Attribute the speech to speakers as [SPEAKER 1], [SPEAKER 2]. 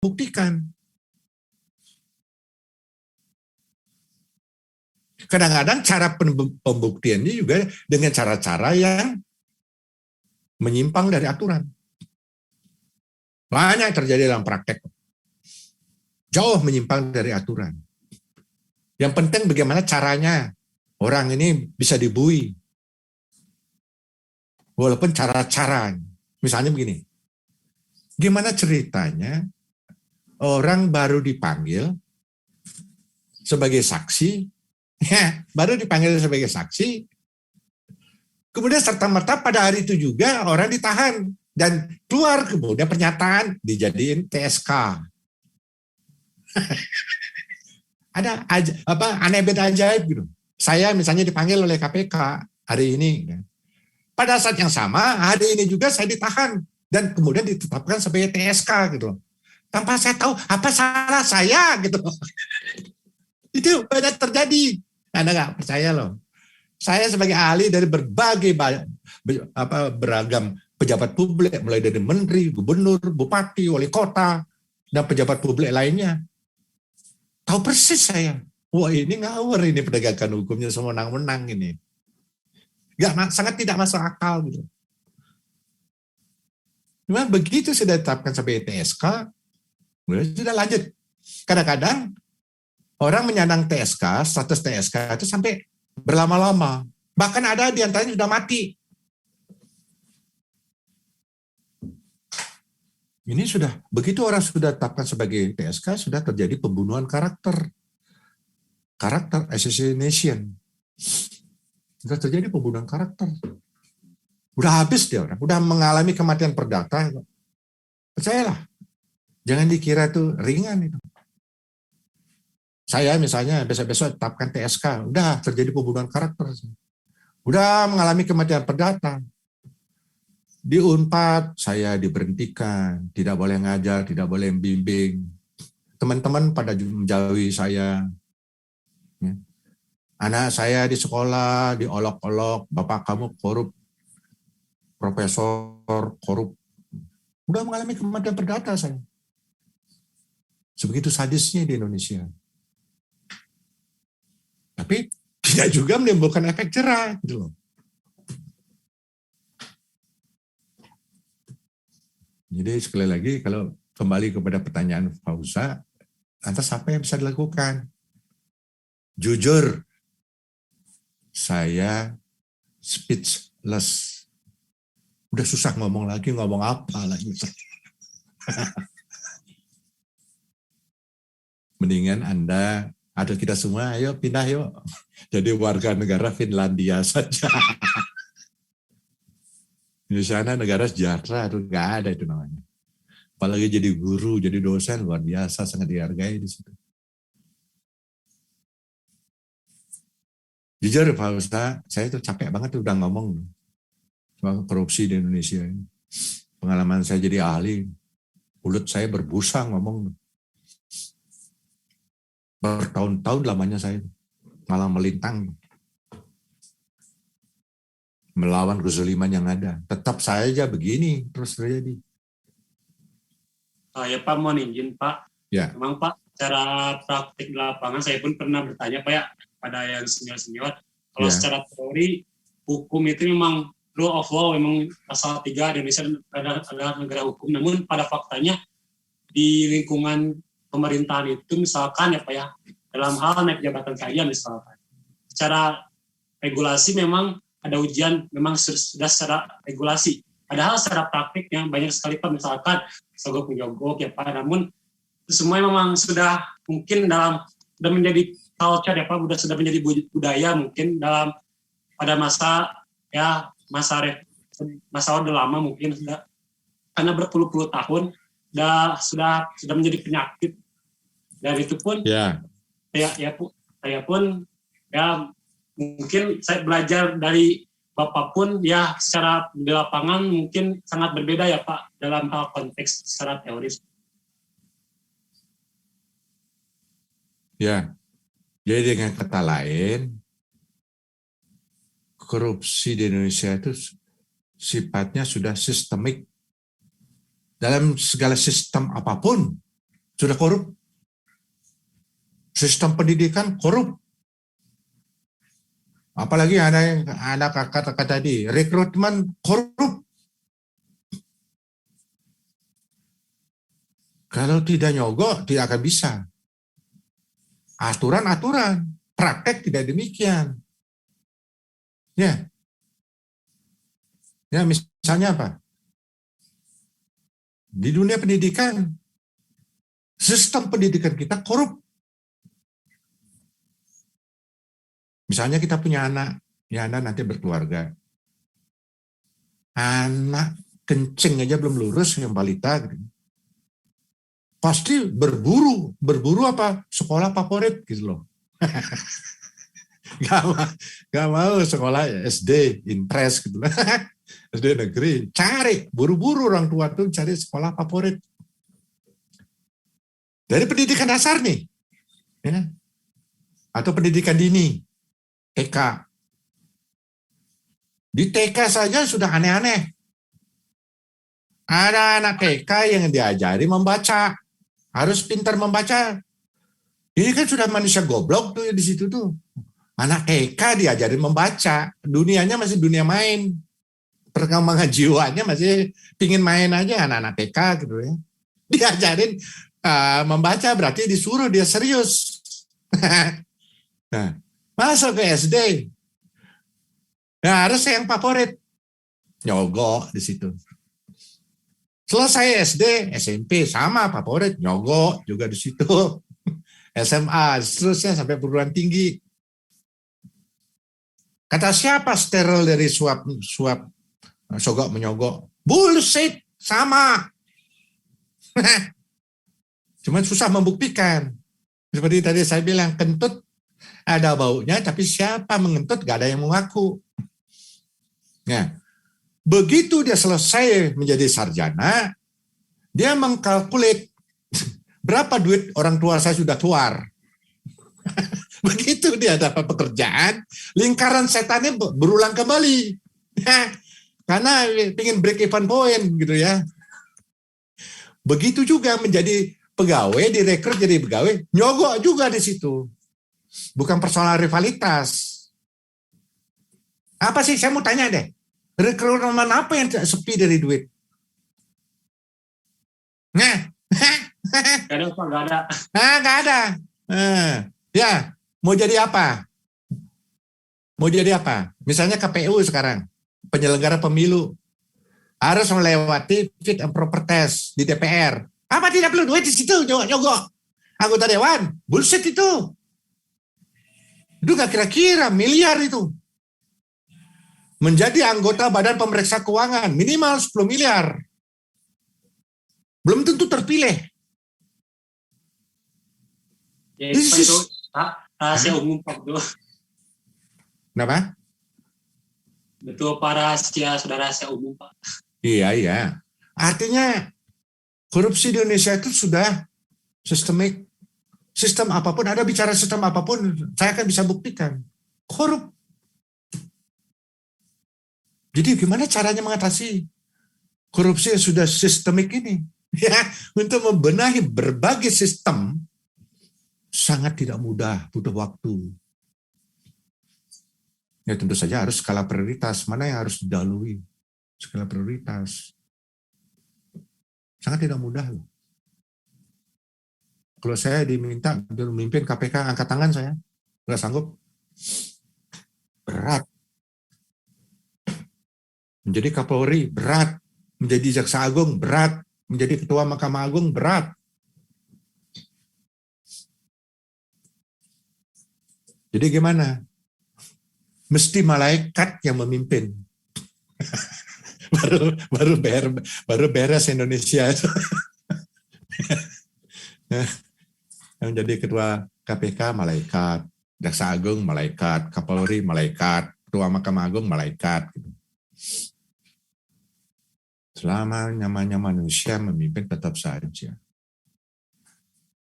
[SPEAKER 1] buktikan. Kadang-kadang cara pembuktiannya juga dengan cara-cara yang menyimpang dari aturan. Banyak terjadi dalam praktek. Jauh menyimpang dari aturan. Yang penting bagaimana caranya orang ini bisa dibui. Walaupun cara-cara. Misalnya begini. Gimana ceritanya orang baru dipanggil sebagai saksi, kemudian serta-merta pada hari itu juga orang ditahan dan keluar kemudian pernyataan dijadiin TSK. Ada aneh beda ajaib gitu. Saya misalnya dipanggil oleh KPK hari ini. Pada saat yang sama hari ini juga saya ditahan dan kemudian ditetapkan sebagai TSK gitu. Tanpa saya tahu apa salah saya gitu. Itu banyak terjadi. Anda nggak percaya loh. Saya sebagai ahli dari berbagai beragam pejabat publik, mulai dari menteri, gubernur, bupati, wali kota, dan pejabat publik lainnya. Tahu persis saya. Wah ini ngawur ini penegakan hukumnya semenang-menang ini. Sangat tidak masuk akal gitu. Cuma begitu sudah ditetapkan sebagai TSK, sudah lanjut. Kadang-kadang orang menyandang TSK, status TSK itu sampai berlama-lama. Bahkan ada di antaranya sudah mati. Ini sudah, begitu orang sudah ditetapkan sebagai TSK, sudah terjadi pembunuhan karakter assassination. Sudah terjadi pembunuhan karakter. Udah habis dia orang, udah mengalami kematian perdata. Percayalah, jangan dikira itu ringan itu. Saya misalnya besok-besok tetapkan TSK, udah terjadi pembunuhan karakter. Udah mengalami kematian perdata. Di Unpad saya diberhentikan, tidak boleh ngajar, tidak boleh membimbing. Teman-teman pada menjauhi saya. Anak saya di sekolah diolok-olok, bapak kamu korup, profesor korup. Udah mengalami kematian perdata saya. Sebegitu sadisnya di Indonesia. Tapi tidak juga menimbulkan efek jerah gitu loh. Jadi sekali lagi kalau kembali kepada pertanyaan Fauza, lantas apa yang bisa dilakukan? Jujur, saya speechless. Udah susah ngomong lagi, ngomong apa lagi. Mendingan Anda, atau kita semua, ayo pindah yuk. Jadi warga negara Finlandia saja. Di sana negara sejahtera, itu nggak ada itu namanya. Apalagi jadi guru, jadi dosen, luar biasa, sangat dihargai di situ. Jujur Pak Ustaz, saya tuh capek banget udah ngomong soal korupsi di Indonesia. Pengalaman saya jadi ahli, mulut saya berbusa ngomong. Bertahun-tahun lamanya saya malah melintang. Melawan kezaliman yang ada. Tetap saja begini terus terjadi.
[SPEAKER 2] Ya Pak, mohon izin Pak.
[SPEAKER 1] Ya.
[SPEAKER 2] Memang Pak, secara praktik di lapangan saya pun pernah bertanya Pak ya pada yang senior-senior. Kalau secara teori, hukum itu memang rule of law, memang pasal 3 Indonesia adalah negara hukum. Namun pada faktanya di lingkungan pemerintahan itu misalkan ya Pak ya, dalam hal naik jabatan saya misalkan, secara regulasi memang ada ujian, memang sudah secara regulasi. Padahal secara praktiknya banyak sekali Pak, misalkan sogok-menyogok ya Pak, namun semua memang sudah mungkin sudah menjadi culture ya Pak, sudah menjadi budaya mungkin pada masa Orde Lama mungkin sudah, karena berpuluh-puluh tahun sudah menjadi penyakit, dan itu pun saya pun mungkin saya belajar dari Bapak pun ya secara di lapangan mungkin sangat berbeda ya Pak dalam hal konteks secara teoris.
[SPEAKER 1] Ya, jadi dengan kata lain, korupsi di Indonesia itu sifatnya sudah sistemik dalam segala sistem apapun. sudah korup. Sistem pendidikan korup. Apalagi ada kata-kata tadi, rekrutmen korup. Kalau tidak nyogok, tidak akan bisa. Aturan-aturan, praktek tidak demikian. Ya, misalnya apa? Di dunia pendidikan, sistem pendidikan kita korup. Misalnya kita punya anak, ya anak nanti berkeluarga. Anak kencing aja belum lurus yang balita, gitu. Pasti berburu apa? Sekolah favorit gitu loh. Gak mau sekolah SD, impres gitu lah. SD negeri, cari, buru-buru orang tua tuh cari sekolah favorit. Dari pendidikan dasar nih, ya. Atau pendidikan dini, TK. Di TK saja sudah aneh-aneh. Ada anak TK yang diajari membaca, harus pintar membaca. Ini kan sudah manusia goblok tuh di situ tuh. Anak TK diajari membaca, dunianya masih dunia main. Perkembangan jiwanya masih pingin main aja anak-anak TK gitu ya. Diajarin membaca berarti disuruh dia serius. Nah, masuk ke SD. Nah, harus yang favorit. Nyogok di situ. Selesai SD, SMP sama favorit, nyogok juga di situ. SMA, seterusnya sampai perguruan tinggi. Kata siapa steril dari suap sogok menyogok? Bullshit, sama. Cuma susah membuktikan. Seperti tadi saya bilang, kentut ada baunya, tapi siapa mengentut gak ada yang mengaku. Nah, begitu dia selesai menjadi sarjana, dia mengkalkulit berapa duit orang tua saya sudah keluar. Begitu dia dapat pekerjaan, lingkaran setannya berulang kembali. Karena ingin break even point gitu ya. Begitu juga menjadi pegawai, direkrut jadi pegawai, nyogok juga di situ. Bukan persoalan rivalitas. Apa sih, saya mau tanya deh, rekrutmen apa yang sepi dari duit? Nah, nggak ada. Ya, mau jadi apa? Misalnya KPU sekarang, penyelenggara pemilu, harus melewati fit and proper test di DPR. Apa tidak perlu duit di situ, nyogok? Anggota dewan, bullshit itu. Itu gak kira-kira miliar itu. Menjadi anggota Badan Pemeriksa Keuangan, minimal 10 miliar. Belum tentu terpilih.
[SPEAKER 2] Ya, itu rahasia umum Pak.
[SPEAKER 1] Kenapa?
[SPEAKER 2] Betul, Pak, sudah rahasia umum Pak.
[SPEAKER 1] Iya. Artinya korupsi di Indonesia itu sudah sistemik. Sistem apapun, ada bicara sistem apapun, saya akan bisa buktikan. Korup. Jadi gimana caranya mengatasi korupsi yang sudah sistemik ini? Ya, untuk membenahi berbagai sistem sangat tidak mudah, butuh waktu. Ya tentu saja harus skala prioritas, mana yang harus didahului. Skala prioritas. Sangat tidak mudah loh. Kalau saya diminta memimpin KPK, angkat tangan saya. Nggak sanggup. Berat. Menjadi Kapolri, berat. Menjadi Jaksa Agung, berat. Menjadi Ketua Mahkamah Agung, berat. Jadi gimana? Mesti malaikat yang memimpin. baru beres Indonesia. Yang jadi ketua KPK malaikat, Jaksa Agung malaikat, Kapolri malaikat, Ketua Mahkamah Agung malaikat. Selama namanya manusia memimpin tetap saja.